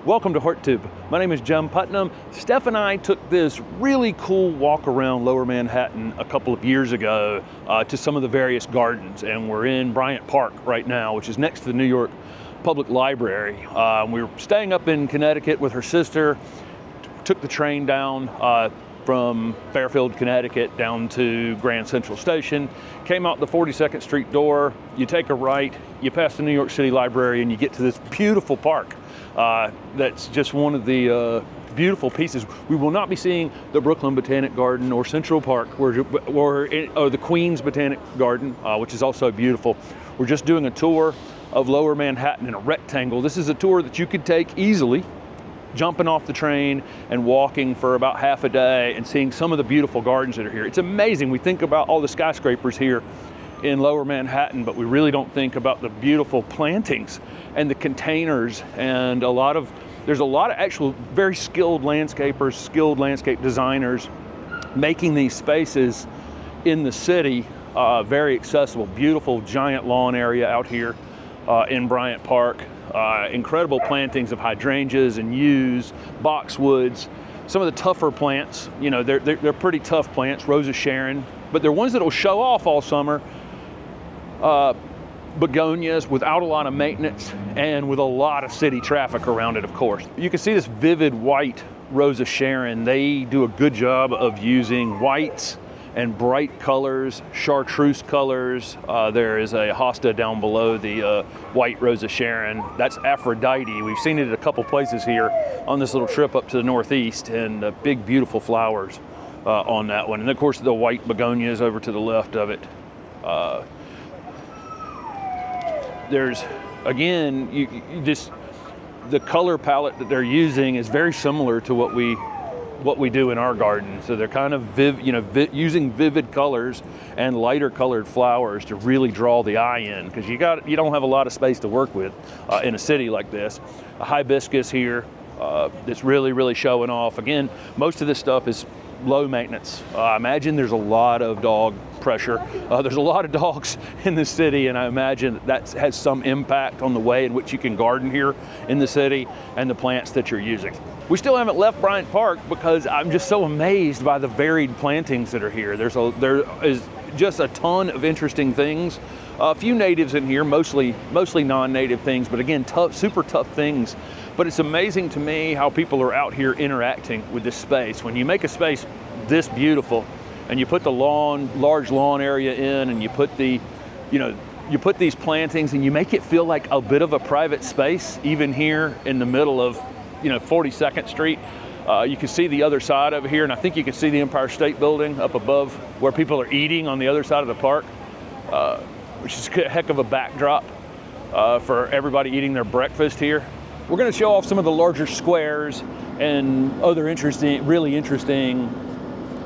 Welcome to HortTube. My name is Jim Putnam. Steph and I took this really cool walk around Lower Manhattan a couple of years ago to some of the various gardens, and we're in Bryant Park right now, which is next to the New York Public Library. We were staying up in Connecticut with her sister, took the train down from Fairfield, Connecticut down to Grand Central Station, came out the 42nd Street door, you take a right, you pass the New York City Library, and you get to this beautiful park. That's just one of the beautiful pieces. We will not be seeing the Brooklyn Botanic Garden or Central Park or the Queens Botanic Garden, which is also beautiful. We're just doing a tour of Lower Manhattan in a rectangle. This is a tour that you could take easily, jumping off the train and walking for about half a day and seeing some of the beautiful gardens that are here. It's amazing. We think about all the skyscrapers here in Lower Manhattan, but we really don't think about the beautiful plantings and the containers, and there's a lot of actual very skilled landscapers, skilled landscape designers making these spaces in the city very accessible. Beautiful giant lawn area out here in Bryant Park. Incredible plantings of hydrangeas and yews, boxwoods, some of the tougher plants. You know, they're pretty tough plants, Rosa Sharon, but they're ones that will show off all summer. Begonias without a lot of maintenance and with a lot of city traffic around it, of course. You can see this vivid white Rosa Sharon. They do a good job of using whites and bright colors, chartreuse colors. There is a hosta down below the white Rosa Sharon. That's Aphrodite. We've seen it at a couple places here on this little trip up to the northeast, and big, beautiful flowers on that one. And of course, the white begonias over to the left of it. There's, again, the color palette that they're using is very similar to what we do in our garden. So they're kind of using vivid colors and lighter colored flowers to really draw the eye in, because you don't have a lot of space to work with in a city like this. A hibiscus here that's really showing off. Again, most of this stuff is low maintenance. I imagine there's a lot of dog pressure. There's a lot of dogs in the city, and I imagine that has some impact on the way in which you can garden here in the city and the plants that you're using. We still haven't left Bryant Park because I'm just so amazed by the varied plantings that are here. There is just a ton of interesting things. A few natives in here, mostly non-native things, but again, super tough things. But it's amazing to me how people are out here interacting with this space. When you make a space this beautiful and you put the large lawn area in, and you put you put these plantings and you make it feel like a bit of a private space, even here in the middle of 42nd Street. You can see the other side over here, and I think you can see the Empire State Building up above where people are eating on the other side of the park, which is a heck of a backdrop for everybody eating their breakfast here. We're going to show off some of the larger squares and other really interesting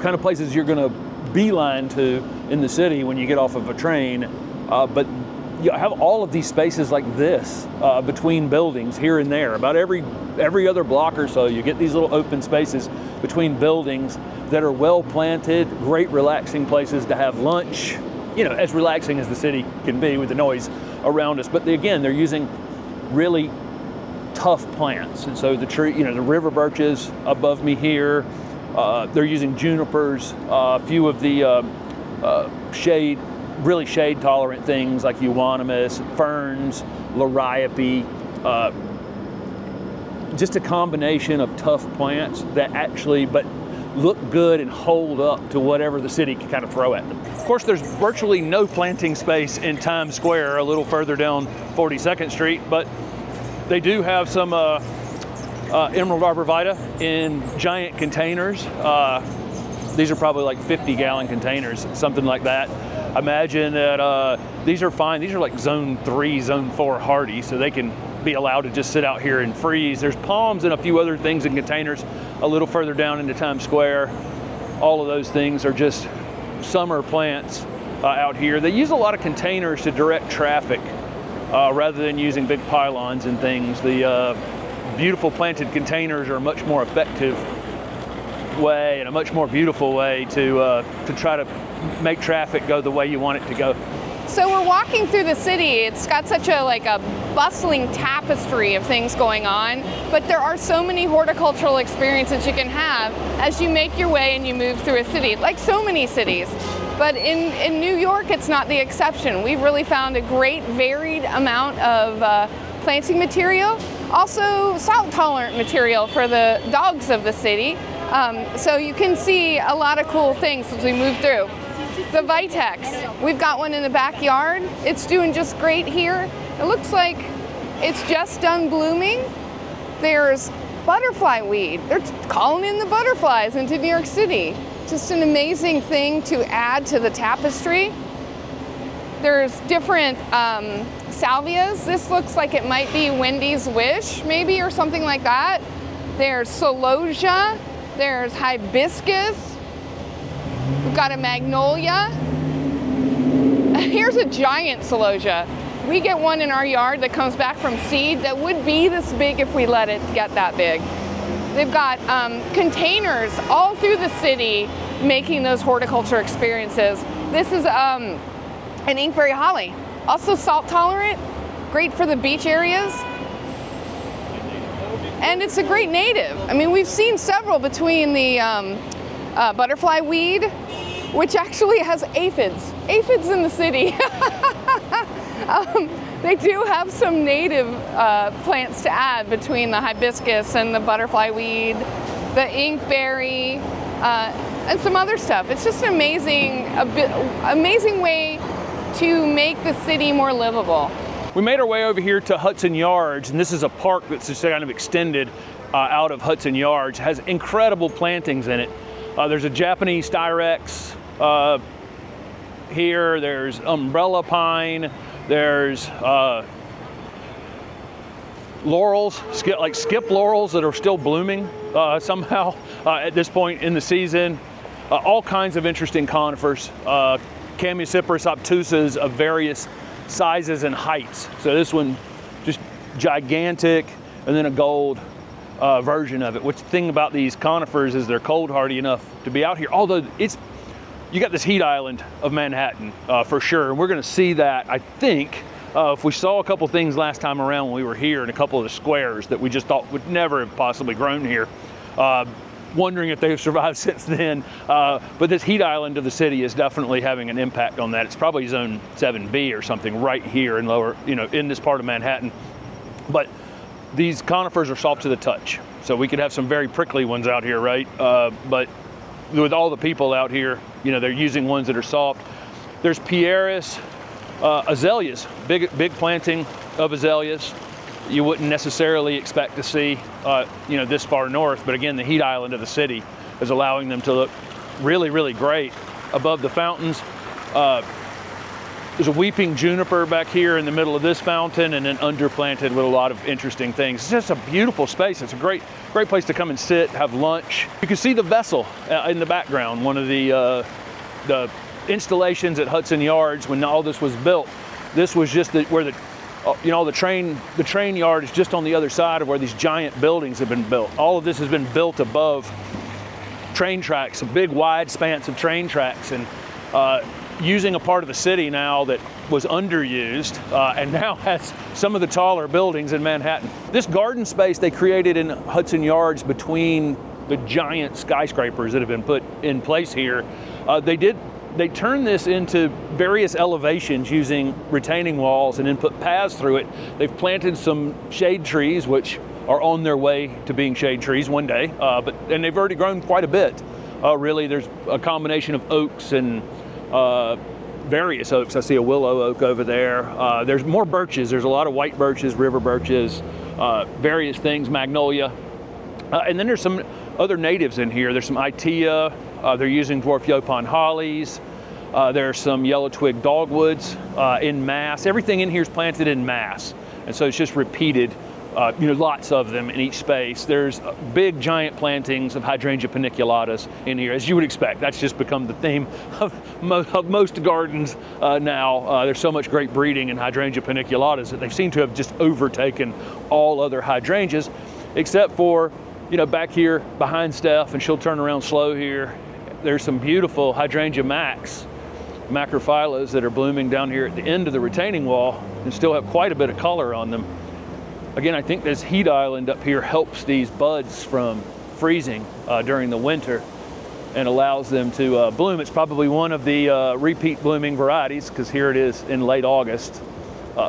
kind of places you're going to beeline to in the city when you get off of a train. But you have all of these spaces like this between buildings here and there. About every other block or so, you get these little open spaces between buildings that are well planted, great relaxing places to have lunch. As relaxing as the city can be with the noise around us. But again, they're using really tough plants, and so the tree, the river birches above me here. They're using junipers, a few of the really shade tolerant things like euonymus, ferns, liriope. Just a combination of tough plants that but look good and hold up to whatever the city can kind of throw at them. Of course, there's virtually no planting space in Times Square, a little further down 42nd Street, but they do have some emerald arborvitae in giant containers. These are probably like 50-gallon containers, something like that. Imagine that these are fine. These are like zone 3, zone 4 hardy, so they can be allowed to just sit out here and freeze. There's palms and a few other things in containers a little further down into Times Square. All of those things are just summer plants out here. They use a lot of containers to direct traffic rather than using big pylons and things. The beautiful planted containers are a much more effective way and a much more beautiful way to try to make traffic go the way you want it to go. So we're walking through the city. It's got such a bustling tapestry of things going on, but there are so many horticultural experiences you can have as you make your way and you move through a city, like so many cities. But in New York, it's not the exception. We really found a great varied amount of planting material, also salt-tolerant material for the dogs of the city. So you can see a lot of cool things as we move through. The Vitex, we've got one in the backyard. It's doing just great here. It looks like it's just done blooming. There's butterfly weed. They're calling in the butterflies into New York City. Just an amazing thing to add to the tapestry. There's different salvias. This looks like it might be Wendy's Wish, maybe, or something like that. There's celosia. There's hibiscus. We've got a magnolia. Here's a giant celosia. We get one in our yard that comes back from seed that would be this big if we let it get that big. They've got containers all through the city making those horticulture experiences. This is an inkberry holly, also salt tolerant, great for the beach areas. And it's a great native. I mean, we've seen several between the butterfly weed, which actually has aphids in the city. They do have some native plants to add between the hibiscus and the butterfly weed, the inkberry, and some other stuff. It's just an amazing way to make the city more livable. We made our way over here to Hudson Yards, and this is a park that's just kind of extended out of Hudson Yards. It has incredible plantings in it. There's a Japanese styrex here. There's umbrella pine. There's laurels, skip laurels that are still blooming somehow at this point in the season. All kinds of interesting conifers. Chamaecyparis obtusas of various sizes and heights. So this one just gigantic, and then a gold version of it. What's the thing about these conifers is they're cold hardy enough to be out here. Although you got this heat island of Manhattan for sure. And we're gonna see that, I think, if we saw a couple things last time around when we were here in a couple of the squares that we just thought would never have possibly grown here. Wondering if they've survived since then. But this heat island of the city is definitely having an impact on that. It's probably zone 7B or something right here in lower, in this part of Manhattan. But these conifers are soft to the touch. So we could have some very prickly ones out here, right? But with all the people out here, they're using ones that are soft. There's Pieris azaleas, big planting of azaleas. You wouldn't necessarily expect to see, this far north, but again, the heat island of the city is allowing them to look really, really great above the fountains. There's a weeping juniper back here in the middle of this fountain, and then underplanted with a lot of interesting things. It's just a beautiful space. It's a great place to come and sit, have lunch. You can see the vessel in the background, one of the installations at Hudson Yards when all this was built. This was just where the train yard is just on the other side of where these giant buildings have been built. All of this has been built above train tracks, a big wide spans of train tracks, and using a part of the city now that was underused and now has some of the taller buildings in Manhattan. This garden space they created in Hudson Yards between the giant skyscrapers that have been put in place here, they turned this into various elevations using retaining walls and then put paths through it. They've planted some shade trees, which are on their way to being shade trees one day, and they've already grown quite a bit. Really, there's a combination of oaks and various oaks. I see a willow oak over there. There's more birches. There's a lot of white birches, river birches, various things, magnolia. And then there's some other natives in here. There's some Itea. They're using dwarf Yaupon hollies. There's some yellow twig dogwoods in mass. Everything in here is planted in mass. And so it's just repeated, lots of them in each space. There's big giant plantings of hydrangea paniculatas in here, as you would expect. That's just become the theme of most gardens now. There's so much great breeding in hydrangea paniculatas that they seem to have just overtaken all other hydrangeas, except for, back here behind Steph, and she'll turn around slow here. There's some beautiful hydrangea max macrophylla that are blooming down here at the end of the retaining wall and still have quite a bit of color on them. Again, I think this heat island up here helps these buds from freezing during the winter and allows them to bloom. It's probably one of the repeat blooming varieties, because here it is in late August,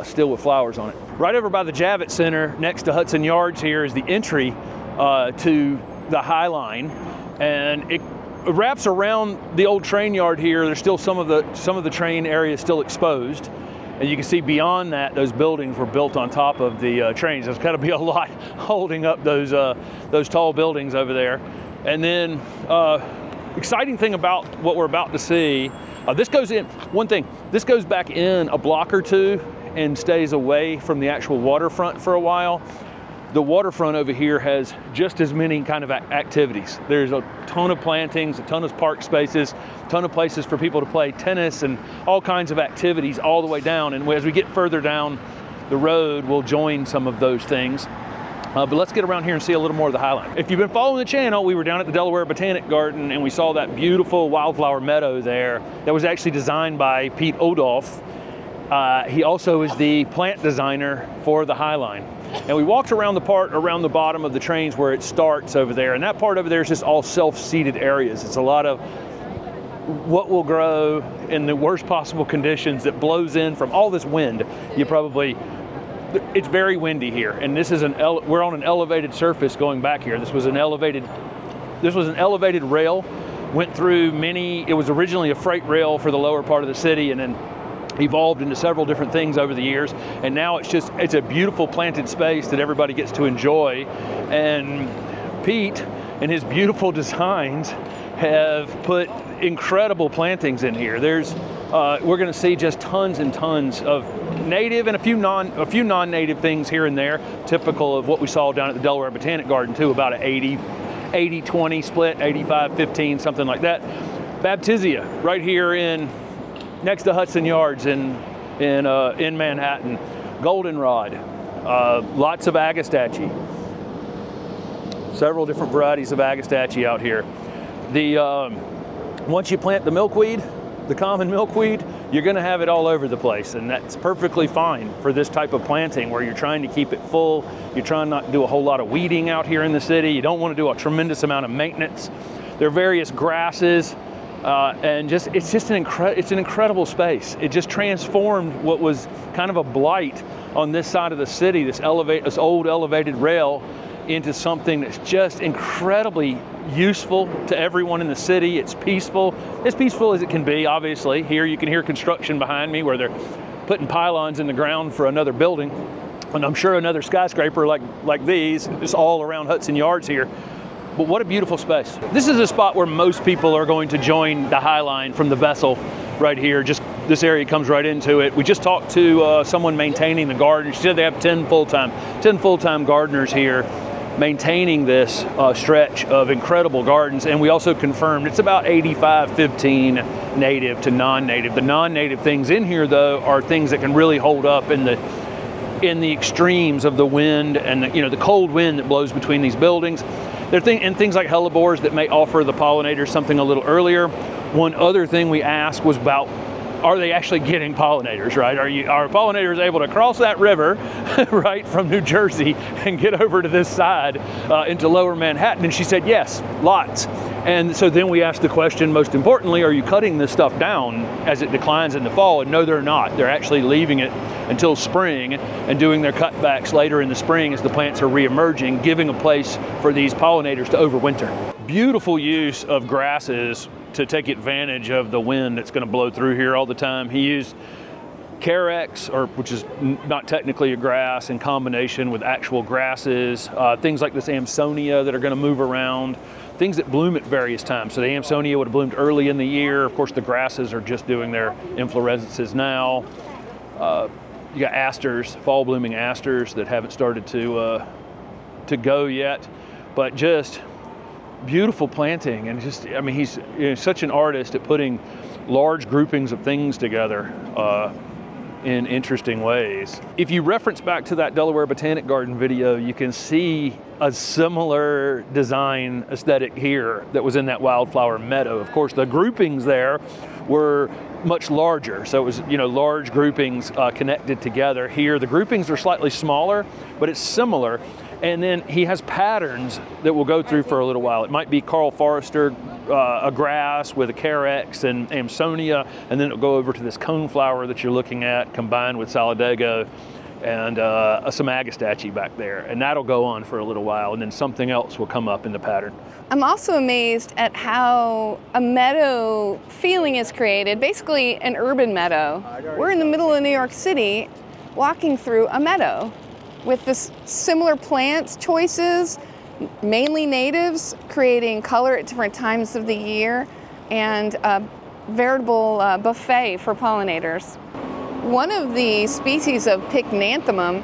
still with flowers on it. Right over by the Javits Center, next to Hudson Yards here, is the entry to the High Line, and it wraps around the old train yard here. There's still some of the train area still exposed, and you can see beyond that those buildings were built on top of the trains. There's got to be a lot holding up those tall buildings over there. And then exciting thing about what we're about to see, this goes in, one thing, this goes back in a block or two and stays away from the actual waterfront for a while. The waterfront over here has just as many kind of activities. There's a ton of plantings, a ton of park spaces, a ton of places for people to play tennis and all kinds of activities all the way down. And as we get further down the road, we'll join some of those things. But let's get around here and see a little more of the High Line. If you've been following the channel, we were down at the Delaware Botanic Garden and we saw that beautiful wildflower meadow there that was actually designed by Pete Odolph. He also is the plant designer for the High Line. And we walked around the part around the bottom of the trains where it starts over there. And that part over there is just all self-seeded areas. It's a lot of what will grow in the worst possible conditions that blows in from all this wind. It's very windy here, and this is we're on an elevated surface going back here. This was an elevated rail, went through it was originally a freight rail for the lower part of the city, and then evolved into several different things over the years. And now it's a beautiful planted space that everybody gets to enjoy. And Pete and his beautiful designs have put incredible plantings in here. We're going to see just tons and tons of native and a few non-native things here and there, typical of what we saw down at the Delaware Botanic Garden too, about an 80-20 split, 85-15, something like that. Baptisia, right here next to Hudson Yards in Manhattan. Goldenrod, lots of agastache, several different varieties of agastache out here. Once you plant the milkweed, the common milkweed, you're going to have it all over the place, and that's perfectly fine for this type of planting where you're trying to keep it full. You're trying not to do a whole lot of weeding out here in the city. You don't want to do a tremendous amount of maintenance. There are various grasses, and it's an incredible space. It just transformed what was kind of a blight on this side of the city, this old elevated rail, into something that's just incredibly useful to everyone in the city. It's peaceful as it can be, obviously. Here you can hear construction behind me where they're putting pylons in the ground for another building. And I'm sure another skyscraper like these, it's all around Hudson Yards here. But what a beautiful space. This is a spot where most people are going to join the High Line from the vessel right here. Just this area comes right into it. We just talked to someone maintaining the garden. She said they have 10 full-time gardeners here maintaining this stretch of incredible gardens. And we also confirmed it's about 85-15 native to non-native. The non-native things in here though are things that can really hold up in the extremes of the wind and the cold wind that blows between these buildings. There are things like hellebores that may offer the pollinators something a little earlier. One other thing we asked was about, are they actually getting pollinators, right? Are pollinators able to cross that river, right, from New Jersey and get over to this side into lower Manhattan? And she said, yes, lots. And so then we asked the question, most importantly, are you cutting this stuff down as it declines in the fall? And no, they're not. They're actually leaving it until spring and doing their cutbacks later in the spring as the plants are re-emerging, giving a place for these pollinators to overwinter. Beautiful use of grasses to take advantage of the wind that's going to blow through here all the time. He used Carex, which is not technically a grass, in combination with actual grasses, things like this Amsonia that are going to move around, things that bloom at various times. So the Amsonia would have bloomed early in the year. Of course, the grasses are just doing their inflorescences now. You got asters, fall blooming asters that haven't started to go yet, but just beautiful planting. And just, I mean, he's such an artist at putting large groupings of things together in interesting ways. If you reference back to that Delaware Botanic Garden video, you can see a similar design aesthetic here that was in that wildflower meadow. Of course, the groupings there were much larger, so it was, you know, large groupings connected together. Here, the groupings are slightly smaller, but it's similar. And then he has patterns that we'll go through for a little while. It might be Carl Forrester, a grass with a Carex and Amsonia, and then it'll go over to this coneflower that you're looking at combined with Solidago and some Agastache back there. And that'll go on for a little while, and then something else will come up in the pattern. I'm also amazed at how a meadow feeling is created, basically an urban meadow. We're in the middle of New York City walking through a meadow with this similar plants choices, mainly natives, creating color at different times of the year, and a veritable buffet for pollinators. One of the species of Pycnanthemum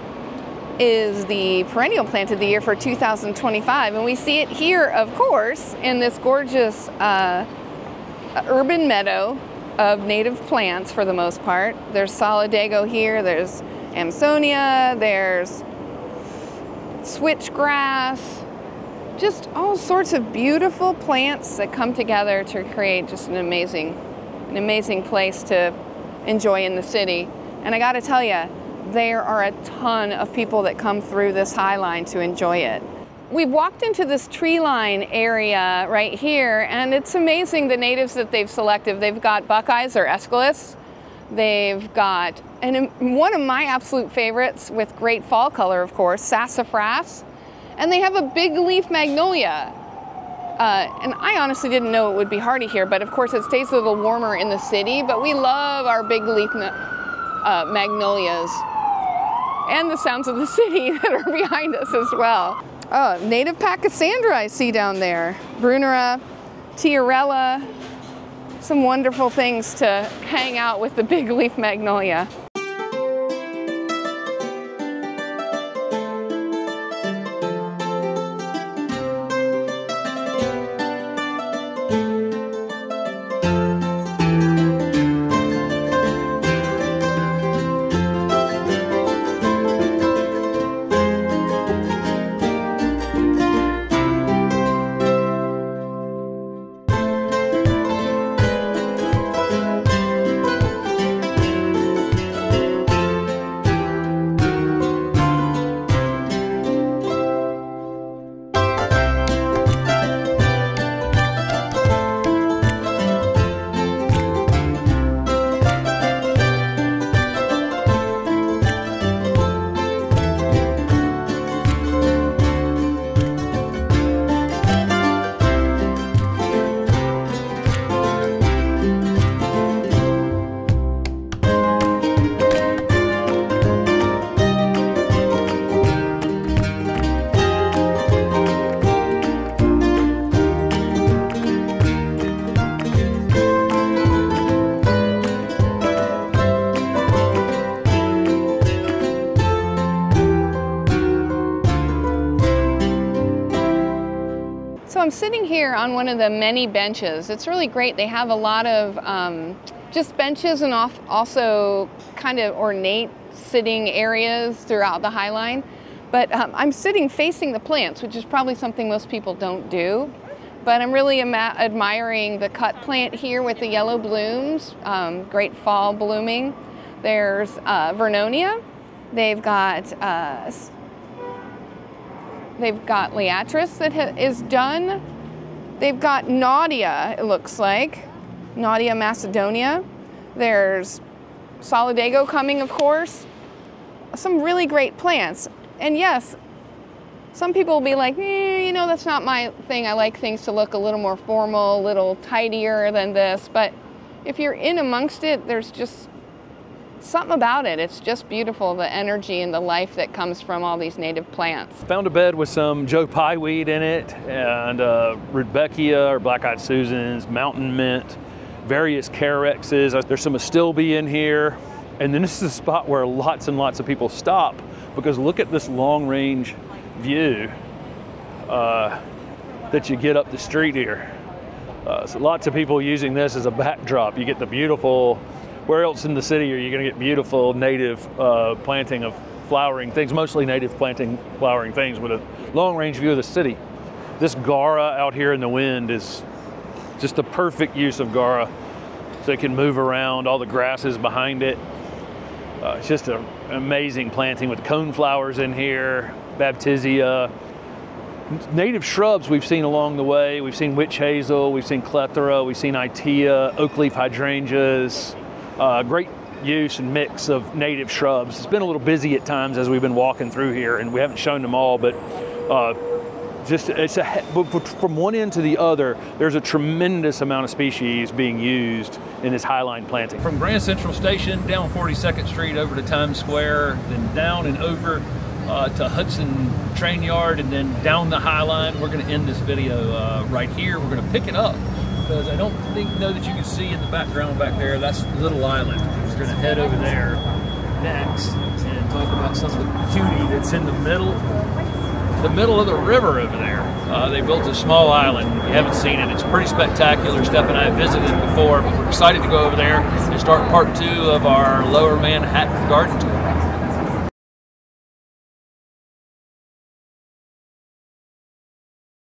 is the perennial plant of the year for 2025, and we see it here, of course, in this gorgeous urban meadow of native plants for the most part. There's Solidago here, there's Amsonia, there's switchgrass, just all sorts of beautiful plants that come together to create just an amazing place to enjoy in the city. And I gotta tell you, there are a ton of people that come through this High Line to enjoy it. We've walked into this tree line area right here, and it's amazing the natives that they've selected. They've got Buckeyes or Aeschylus. They've got, and one of my absolute favorites with great fall color, of course, Sassafras. And they have a big leaf magnolia. And I honestly didn't know it would be hardy here, but of course it stays a little warmer in the city, but we love our big leaf magnolias and the sounds of the city that are behind us as well. Oh, native Pachysandra I see down there. Brunera, Tiarella, some wonderful things to hang out with the big leaf magnolia. I'm sitting here on one of the many benches. It's really great. They have a lot of just benches and also kind of ornate sitting areas throughout the High Line. But I'm sitting facing the plants, which is probably something most people don't do. But I'm really admiring the cut plant here with the yellow blooms, great fall blooming. There's Vernonia. They've got Liatris that is done. They've got Naudia, it looks like. Naudia Macedonia. There's Solidago coming, of course. Some really great plants. And yes, some people will be like, you know, that's not my thing. I like things to look a little more formal, a little tidier than this. But if you're in amongst it, there's just something about it. It's just beautiful, the energy and the life that comes from all these native plants. Found a bed with some Joe Pye weed in it, and Rudbeckia or Black-Eyed Susans, mountain mint, various Carexes. There's some Astilbe in here. And then this is a spot where lots and lots of people stop, because look at this long range view that you get up the street here. So lots of people using this as a backdrop. You get the beautiful where else in the city are you going to get beautiful native planting of flowering things, mostly native planting flowering things with a long-range view of the city. This Gaura out here in the wind is just the perfect use of Gaura, so it can move around, all the grasses behind it. It's just an amazing planting with cone flowers in here, Baptisia. Native shrubs we've seen along the way. We've seen witch hazel, we've seen clethra, we've seen itea, oak leaf hydrangeas. Great use and mix of native shrubs. It's been a little busy at times as we've been walking through here, and we haven't shown them all, but from one end to the other, there's a tremendous amount of species being used in this highline planting. From Grand Central Station down 42nd Street over to Times Square, then down and over to Hudson Train Yard, and then down the Highline. We're going to end this video right here. We're going to pick it up because I don't know that you can see in the background back there. That's Little Island. We're going to head over there next and talk about some of the beauty that's in the middle of the river over there. They built a small island. If you haven't seen it, it's pretty spectacular. Steph and I have visited before, but we're excited to go over there and start part 2 of our Lower Manhattan garden tour.